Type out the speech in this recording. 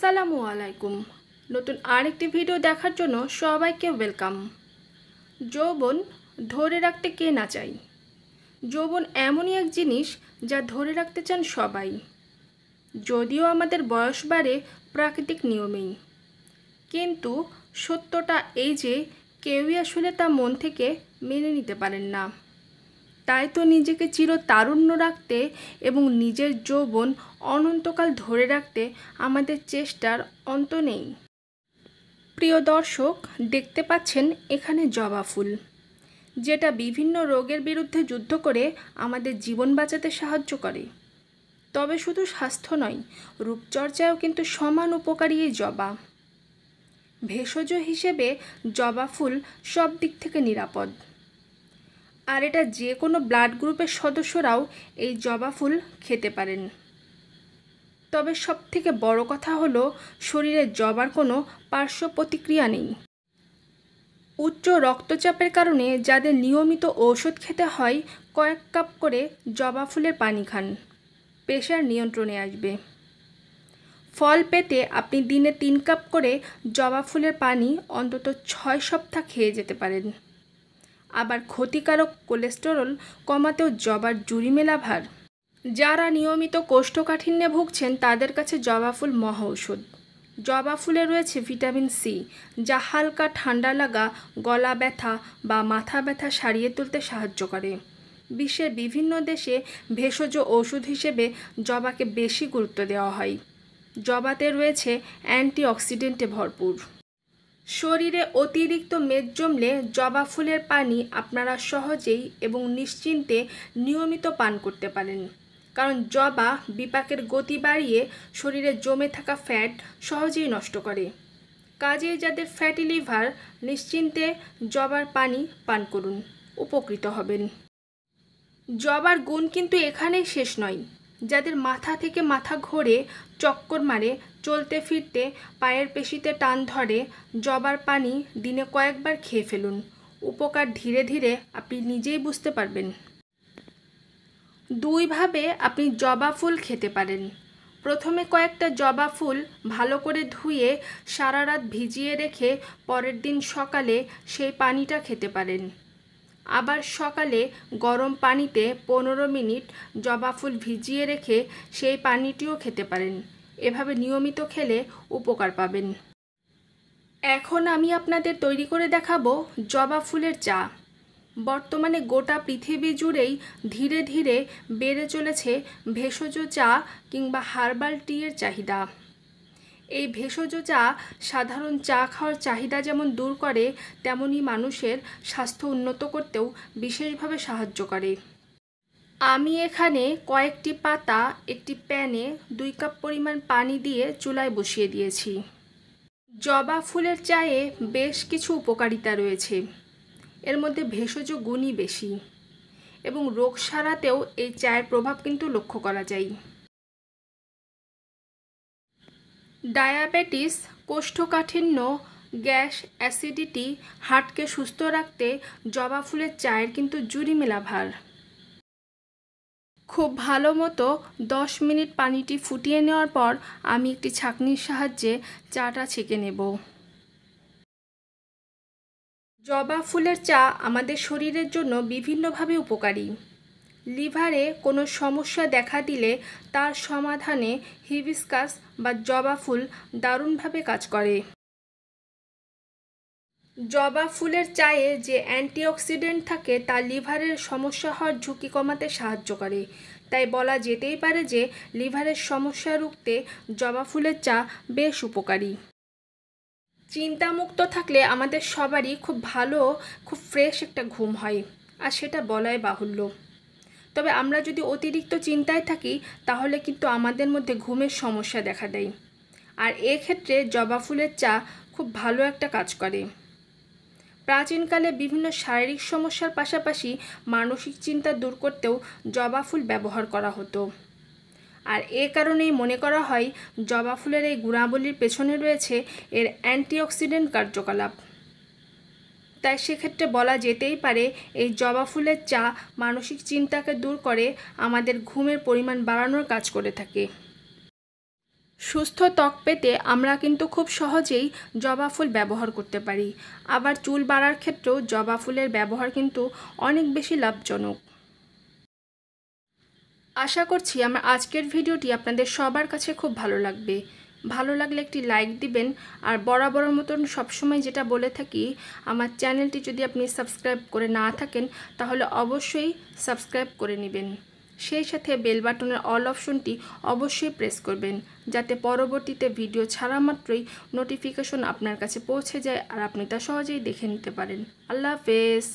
আসসালামু আলাইকুম। নতুন আরেকটি ভিডিও দেখার জন্য সবাইকে ওয়েলকাম। যৌবন ধরে রাখতে কে না চাই। যৌবন এমনই এক জিনিস যা ধরে রাখতে চান সবাই, যদিও আমাদের বয়স বাড়ে প্রাকৃতিক নিয়মেই। কিন্তু সত্যটা এই যে কেউই আসলে তা মন থেকে মেনে নিতে পারেন না। তাই তো নিজেকে চিরতারুণ্য রাখতে এবং নিজের যৌবন অনন্তকাল ধরে রাখতে আমাদের চেষ্টার অন্ত নেই। প্রিয় দর্শক, দেখতে পাচ্ছেন এখানে জবা ফুল, যেটা বিভিন্ন রোগের বিরুদ্ধে যুদ্ধ করে আমাদের জীবন বাঁচাতে সাহায্য করে। তবে শুধু স্বাস্থ্য নয়, রূপচর্চায়ও কিন্তু সমান উপকারী এই জবা। ভেষজ হিসেবে জবা ফুল সব দিক থেকে নিরাপদ, আর এটা যে কোনো ব্লাড গ্রুপের সদস্যরাও এই জবা ফুল খেতে পারেন। তবে সবথেকে বড় কথা হলো শরীরে জবার কোনো পার্শ্ব প্রতিক্রিয়া নেই। উচ্চ রক্তচাপের কারণে যাদের নিয়মিত ঔষধ খেতে হয়, কয়েক কাপ করে জবা ফুলের পানি খান, প্রেশার নিয়ন্ত্রণে আসবে। ফল পেতে আপনি দিনে 3 কাপ করে জবা ফুলের পানি অন্তত 6 সপ্তাহ খেয়ে যেতে পারেন। আবার ক্ষতিকারক কোলেস্টেরল কমাতেও জবার জুড়ি মেলা ভার। যারা নিয়মিত কোষ্ঠকাঠিন্যে ভুগছেন তাদের কাছে জবা ফুল মহা ঔষধ। জবা ফুলে রয়েছে ভিটামিন সি, যা হালকা ঠান্ডা লাগা, গলা ব্যথা বা মাথা ব্যথা সারিয়ে তুলতে সাহায্য করে। বিশ্বের বিভিন্ন দেশে ভেষজ ওষুধ হিসেবে জবাকে বেশি গুরুত্ব দেওয়া হয়। জবাতে রয়েছে অ্যান্টিঅক্সিডেন্টে ভরপুর। শরীরে অতিরিক্ত মেদ জমলে জবা ফুলের পানি আপনারা সহজেই এবং নিশ্চিন্তে নিয়মিত পান করতে পারেন, কারণ জবা বিপাকের গতি বাড়িয়ে শরীরে জমে থাকা ফ্যাট সহজেই নষ্ট করে। কাজেই যাদের ফ্যাটি লিভার, নিশ্চিন্তে জবার পানি পান করুন, উপকৃত হবেন। জবার গুণ কিন্তু এখানেই শেষ নয়। যাদের মাথা থেকে মাথা ঘোরে, চক্কর মারে, চলতে ফিরতে পায়ের পেশিতে টান ধরে, জবার পানি দিনে কয়েকবার খেয়ে ফেলুন। উপকার ধীরে ধীরে আপনি নিজেই বুঝতে পারবেন। দুইভাবে আপনি জবা ফুল খেতে পারেন। প্রথমে কয়েকটা জবা ফুল ভালো করে ধুয়ে সারা রাত ভিজিয়ে রেখে পরের দিন সকালে সেই পানিটা খেতে পারেন। আবার সকালে গরম পানিতে 15 মিনিট জবা ফুল ভিজিয়ে রেখে সেই পানিটিও খেতে পারেন। এভাবে নিয়মিত খেলে উপকার পাবেন। এখন আমি আপনাদের তৈরি করে দেখাবো জবা ফুলের চা। বর্তমানে গোটা পৃথিবী জুড়েই ধীরে ধীরে বেড়ে চলেছে ভেষজ চা কিংবা হার্বাল টি এর চাহিদা। এই ভেষজ চা সাধারণ চা খাওয়ার চাহিদা যেমন দূর করে, তেমনি মানুষের স্বাস্থ্য উন্নত করতেও বিশেষভাবে সাহায্য করে। আমি এখানে কয়েকটি পাতা একটি প্যানে 2 কাপ পরিমাণ পানি দিয়ে চুলায় বসিয়ে দিয়েছি। জবা ফুলের চায়ে বেশ কিছু উপকারিতা রয়েছে। এর মধ্যে ভেষজ গুণই বেশি এবং রোগ সারাতেও এই চায়ের প্রভাব কিন্তু লক্ষ্য করা যায়। ডায়াবেটিস, কোষ্ঠকাঠিন্য, গ্যাস, অ্যাসিডিটি, হার্টকে সুস্থ রাখতে জবা ফুলের চায়ের কিন্তু জুড়ি মেলা ভার। খুব ভালো মতো 10 মিনিট পানিটি ফুটিয়ে নেওয়ার পর আমি একটি ছাঁকনির সাহায্যে চাটা ছেঁকে নেব। জবা ফুলের চা আমাদের শরীরের জন্য বিভিন্নভাবে উপকারী। লিভারে কোনো সমস্যা দেখা দিলে তার সমাধানে হিবিস্কাস বা জবা ফুল দারুণভাবে কাজ করে। জবা ফুলের চায়ে যে অ্যান্টিঅক্সিডেন্ট থাকে তা লিভারের সমস্যা হওয়ার ঝুঁকি কমাতে সাহায্য করে। তাই বলা যেতেই পারে যে লিভারের সমস্যা রুখতে জবা ফুলের চা বেশ উপকারী। চিন্তামুক্ত থাকলে আমাদের সবারই খুব ভালো, খুব ফ্রেশ একটা ঘুম হয়, আর সেটা বলাই বাহুল্য। তবে আমরা যদি অতিরিক্ত চিন্তায় থাকি তাহলে কিন্তু আমাদের মধ্যে ঘুমের সমস্যা দেখা দেয়, আর এক্ষেত্রে জবা ফুলের চা খুব ভালো একটা কাজ করে। প্রাচীনকালে বিভিন্ন শারীরিক সমস্যার পাশাপাশি মানসিক চিন্তা দূর করতেও জবা ফুল ব্যবহার করা হতো, আর এ কারণেই মনে করা হয় জবা ফুলের এই গুণাবলীর পেছনে রয়েছে এর অ্যান্টিঅক্সিডেন্ট কার্যকলাপ। তাই সেক্ষেত্রে বলা যেতেই পারে এই জবা ফুলের চা মানসিক চিন্তাকে দূর করে আমাদের ঘুমের পরিমাণ বাড়ানোর কাজ করে থাকে। সুস্থ ত্বক পেতে আমরা কিন্তু খুব সহজেই জবা ফুল ব্যবহার করতে পারি। আবার চুল বাড়ার ক্ষেত্রেও জবা ফুলের ব্যবহার কিন্তু অনেক বেশি লাভজনক। আশা করছি আমার আজকের ভিডিওটি আপনাদের সবার কাছে খুব ভালো লাগবে। ভালো লাগলে একটি লাইক দিবেন। আর বরাবরের মতন সবসময় যেটা বলে থাকি, আমার চ্যানেলটি যদি আপনি সাবস্ক্রাইব করে না থাকেন তাহলে অবশ্যই সাবস্ক্রাইব করে নেবেন। সেই সাথে বেল বাটনের অল অপশনটি অবশ্যই প্রেস করবেন, যাতে পরবর্তীতে ভিডিও ছাড়া মাত্রই নোটিফিকেশন আপনার কাছে পৌঁছে যায় আর আপনি তা সহজেই দেখে নিতে পারেন। আল্লাহ হাফেজ।